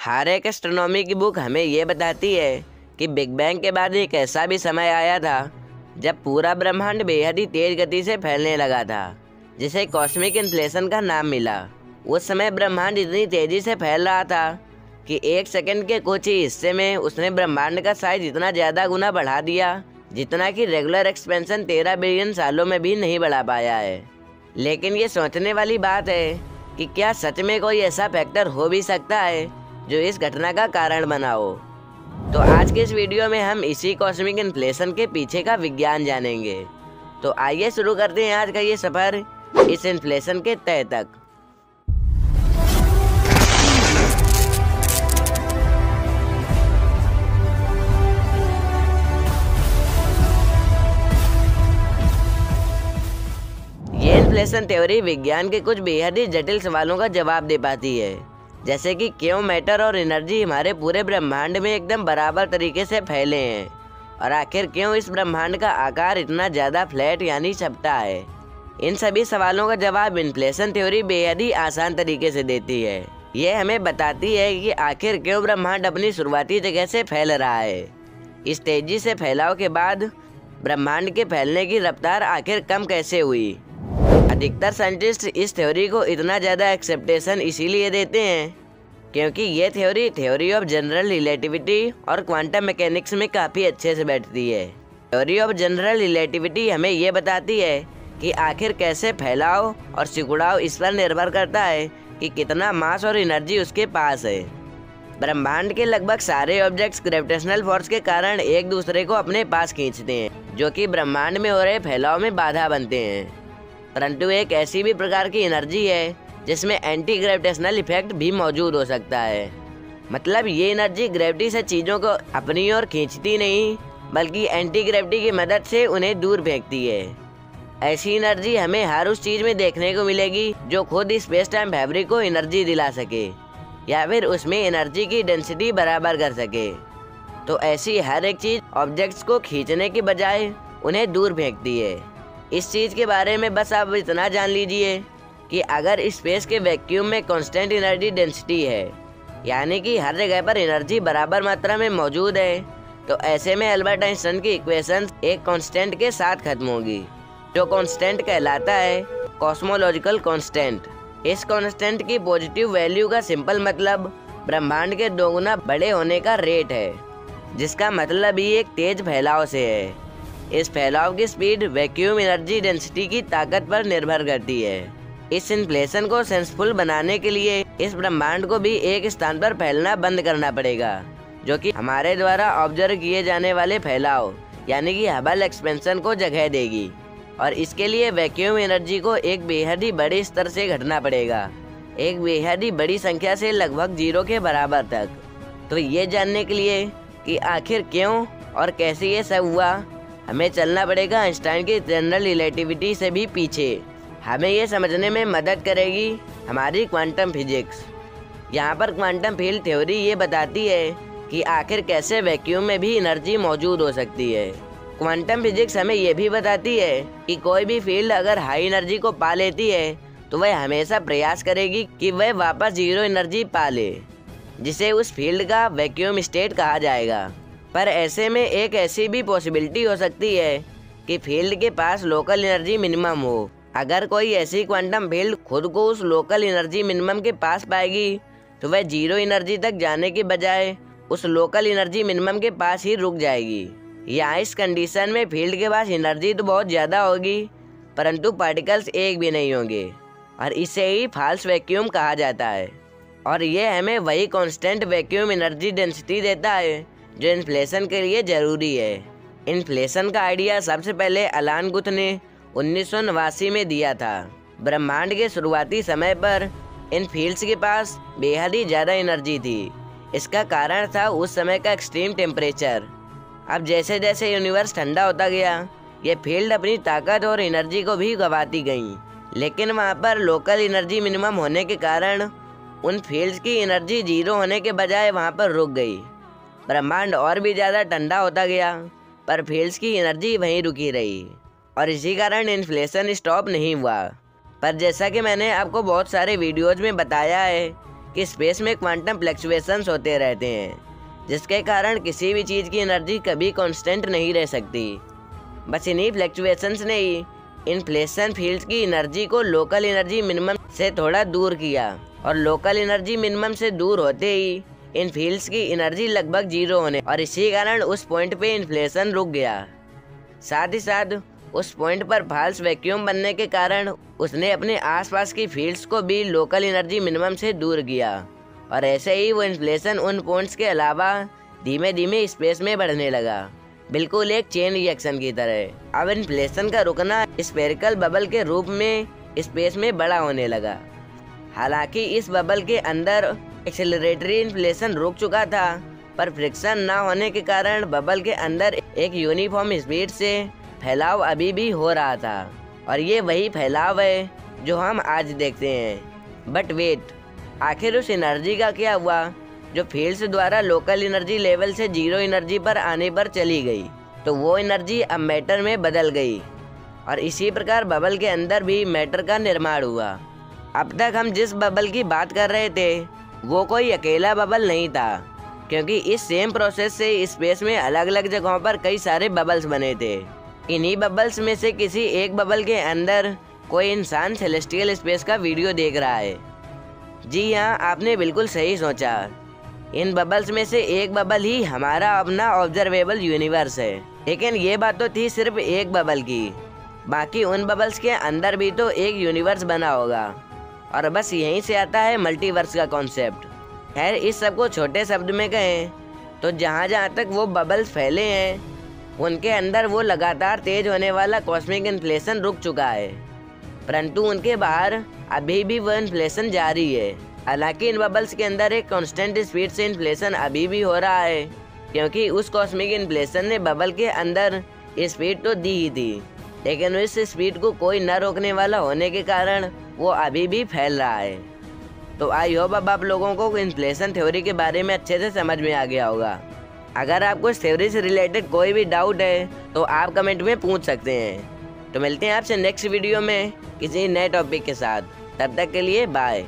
हर एक एस्ट्रोनॉमी की बुक हमें ये बताती है कि बिग बैंग के बाद एक ऐसा भी समय आया था जब पूरा ब्रह्मांड बेहद ही तेज गति से फैलने लगा था, जिसे कॉस्मिक इन्फ्लेशन का नाम मिला। उस समय ब्रह्मांड इतनी तेजी से फैल रहा था कि एक सेकंड के कुछ ही हिस्से में उसने ब्रह्मांड का साइज इतना ज़्यादा गुना बढ़ा दिया जितना कि रेगुलर एक्सपेंशन 13 बिलियन सालों में भी नहीं बढ़ा पाया है। लेकिन ये सोचने वाली बात है कि क्या सच में कोई ऐसा फैक्टर हो भी सकता है जो इस घटना का कारण बना हो। तो आज के इस वीडियो में हम इसी कॉस्मिक इन्फ्लेशन के पीछे का विज्ञान जानेंगे। तो आइए शुरू करते हैं आज का ये सफर इस इन्फ्लेशन के तह तक। ये इन्फ्लेशन थ्योरी विज्ञान के कुछ बेहद ही जटिल सवालों का जवाब दे पाती है, जैसे कि क्यों मैटर और एनर्जी हमारे पूरे ब्रह्मांड में एकदम बराबर तरीके से फैले हैं, और आखिर क्यों इस ब्रह्मांड का आकार इतना ज़्यादा फ्लैट यानी चपटा है। इन सभी सवालों का जवाब इन्फ्लेशन थ्योरी बेहद ही आसान तरीके से देती है। ये हमें बताती है कि आखिर क्यों ब्रह्मांड अपनी शुरुआती जगह से फैल रहा है। इस तेजी से फैलाव के बाद ब्रह्मांड के फैलने की रफ्तार आखिर कम कैसे हुई। अधिकतर साइंटिस्ट इस थ्योरी को इतना ज़्यादा एक्सेप्टेशन इसीलिए देते हैं क्योंकि ये थ्योरी ऑफ जनरल रिलेटिविटी और क्वांटम मैकेनिक्स में काफ़ी अच्छे से बैठती है। थ्योरी ऑफ जनरल रिलेटिविटी हमें ये बताती है कि आखिर कैसे फैलाव और सिकुड़ाव इस पर निर्भर करता है कि कितना मास और एनर्जी उसके पास है। ब्रह्मांड के लगभग सारे ऑब्जेक्ट्स ग्रेविटेशनल फोर्स के कारण एक दूसरे को अपने पास खींचते हैं, जो कि ब्रह्मांड में हो रहे फैलाव में बाधा बनते हैं। परंतु एक ऐसी भी प्रकार की एनर्जी है जिसमें एंटी ग्रेविटेशनल इफेक्ट भी मौजूद हो सकता है। मतलब ये एनर्जी ग्रेविटी से चीज़ों को अपनी ओर खींचती नहीं, बल्कि एंटी ग्रेविटी की मदद से उन्हें दूर फेंकती है। ऐसी एनर्जी हमें हर उस चीज़ में देखने को मिलेगी जो खुद स्पेस टाइम फैब्रिक को एनर्जी दिला सके या फिर उसमें एनर्जी की डेंसिटी बराबर कर सके। तो ऐसी हर एक चीज़ ऑब्जेक्ट्स को खींचने के बजाय उन्हें दूर फेंकती है। इस चीज़ के बारे में बस आप इतना जान लीजिए कि अगर स्पेस के वैक्यूम में कांस्टेंट एनर्जी डेंसिटी है, यानी कि हर जगह पर एनर्जी बराबर मात्रा में मौजूद है, तो ऐसे में अल्बर्ट आइंस्टाइन की इक्वेशन एक कांस्टेंट के साथ खत्म होगी, जो कांस्टेंट कहलाता है कॉस्मोलॉजिकल कांस्टेंट। इस कांस्टेंट की पॉजिटिव वैल्यू का सिंपल मतलब ब्रह्मांड के दोगुना बड़े होने का रेट है, जिसका मतलब ही एक तेज फैलाव से है। इस फैलाव की स्पीड वैक्यूम एनर्जी डेंसिटी की ताकत पर निर्भर करती है। इस इन्फ्लेशन को सेंसफुल बनाने के लिए इस ब्रह्मांड को भी एक स्थान पर फैलना बंद करना पड़ेगा, जो कि हमारे द्वारा ऑब्जर्व किए जाने वाले फैलाव यानी कि हबल एक्सपेंशन को जगह देगी। और इसके लिए वैक्यूम एनर्जी को एक बेहद ही बड़े स्तर से घटना पड़ेगा, एक बेहद ही बड़ी संख्या से लगभग 0 के बराबर तक। तो ये जानने के लिए कि आखिर क्यों और कैसे ये सब हुआ, हमें चलना पड़ेगा आइंस्टाइन की जनरल रिलेटिविटी से भी पीछे। हमें ये समझने में मदद करेगी हमारी क्वांटम फिजिक्स। यहाँ पर क्वांटम फील्ड थ्योरी ये बताती है कि आखिर कैसे वैक्यूम में भी एनर्जी मौजूद हो सकती है। क्वांटम फिजिक्स हमें ये भी बताती है कि कोई भी फील्ड अगर हाई एनर्जी को पा लेती है तो वह हमेशा प्रयास करेगी कि वह वापस 0 एनर्जी पा ले, जिसे उस फील्ड का वैक्यूम स्टेट कहा जाएगा। पर ऐसे में एक ऐसी भी पॉसिबिलिटी हो सकती है कि फील्ड के पास लोकल एनर्जी मिनिमम हो। अगर कोई ऐसी क्वांटम फील्ड खुद को उस लोकल एनर्जी मिनिमम के पास पाएगी तो वह 0 एनर्जी तक जाने के बजाय उस लोकल एनर्जी मिनिमम के पास ही रुक जाएगी। यहाँ इस कंडीशन में फील्ड के पास एनर्जी तो बहुत ज़्यादा होगी, परंतु पार्टिकल्स एक भी नहीं होंगे, और इसे ही फॉल्स वैक्यूम कहा जाता है। और ये हमें वही कांस्टेंट वैक्यूम एनर्जी डेंसिटी देता है जो इन्फ्लेशन के लिए ज़रूरी है। इन्फ्लेशन का आइडिया सबसे पहले अलान गुथ ने 1989 में दिया था। ब्रह्मांड के शुरुआती समय पर इन फील्ड्स के पास बेहद ही ज़्यादा एनर्जी थी। इसका कारण था उस समय का एक्सट्रीम टेम्परेचर। अब जैसे जैसे यूनिवर्स ठंडा होता गया, ये फील्ड अपनी ताकत और एनर्जी को भी गंवाती गईं, लेकिन वहाँ पर लोकल एनर्जी मिनिमम होने के कारण उन फील्ड्स की एनर्जी 0 होने के बजाय वहाँ पर रुक गई। ब्रह्मांड और भी ज़्यादा ठंडा होता गया, पर फील्ड्स की एनर्जी वहीं रुकी रही, और इसी कारण इन्फ्लेशन स्टॉप नहीं हुआ। पर जैसा कि मैंने आपको बहुत सारे वीडियोज़ में बताया है कि स्पेस में क्वांटम फ्लक्चुएशंस होते रहते हैं, जिसके कारण किसी भी चीज़ की एनर्जी कभी कांस्टेंट नहीं रह सकती। बस इन्हीं फ्लक्चुएशंस ने ही इन्फ्लेशन फील्ड्स की एनर्जी को लोकल एनर्जी मिनिमम से थोड़ा दूर किया, और लोकल एनर्जी मिनिमम से दूर होते ही इन फील्ड्स की एनर्जी लगभग 0 होने और इसी कारण उस पॉइंट पे इन्फ्लेशन रुक गया। साथ ही साथ उस पॉइंट पर फॉल्स वैक्यूम बनने के कारण उसने अपने आसपास की फील्ड्स को भी लोकल एनर्जी मिनिमम से दूर किया, और ऐसे ही वो इन्फ्लेशन उन पॉइंट्स के अलावा धीमे धीमे स्पेस में बढ़ने लगा, बिल्कुल एक चेन रिएक्शन की तरह। अब इन्फ्लेशन का रुकना स्फेरिकल बबल के रूप में स्पेस में बड़ा होने लगा। हालांकि इस बबल के अंदर एक्सेलरेटरी इन्फ्लेशन रुक चुका था, पर फ्रिक्शन ना होने के कारण बबल के अंदर एक यूनिफॉर्म स्पीड से फैलाव अभी भी हो रहा था, और ये वही फैलाव है जो हम आज देखते हैं। बट वेट, आखिर उस एनर्जी का क्या हुआ जो फील्ड्स द्वारा लोकल एनर्जी लेवल से 0 एनर्जी पर आने पर चली गई? तो वो एनर्जी अब मैटर में बदल गई, और इसी प्रकार बबल के अंदर भी मैटर का निर्माण हुआ। अब तक हम जिस बबल की बात कर रहे थे वो कोई अकेला बबल नहीं था, क्योंकि इस सेम प्रोसेस से स्पेस में अलग अलग जगहों पर कई सारे बबल्स बने थे। इन्हीं बबल्स में से किसी एक बबल के अंदर कोई इंसान सेलेस्टियल स्पेस का वीडियो देख रहा है। जी हाँ, आपने बिल्कुल सही सोचा। इन बबल्स में से एक बबल ही हमारा अपना ऑब्जर्वेबल यूनिवर्स है। लेकिन ये बात तो थी सिर्फ एक बबल की, बाकी उन बबल्स के अंदर भी तो एक यूनिवर्स बना होगा, और बस यहीं से आता है मल्टीवर्स का कॉन्सेप्ट। खैर, इस सब को छोटे शब्द में कहें तो जहाँ जहाँ तक वो बबल्स फैले हैं उनके अंदर वो लगातार तेज होने वाला कॉस्मिक इन्फ्लेशन रुक चुका है, परंतु उनके बाहर अभी भी वो इन्फ्लेशन जारी है। हालांकि इन बबल्स के अंदर एक कांस्टेंट स्पीड से इन्फ्लेशन अभी भी हो रहा है, क्योंकि उस कॉस्मिक इन्फ्लेशन ने बबल के अंदर स्पीड तो दी ही थी, लेकिन इस स्पीड को कोई न रोकने वाला होने के कारण वो अभी भी फैल रहा है। तो आई होप अब आप लोगों को इन्फ्लेशन थ्योरी के बारे में अच्छे से समझ में आ गया होगा। अगर आपको इस थ्योरी से रिलेटेड कोई भी डाउट है तो आप कमेंट में पूछ सकते हैं। तो मिलते हैं आपसे नेक्स्ट वीडियो में किसी नए टॉपिक के साथ। तब तक के लिए बाय।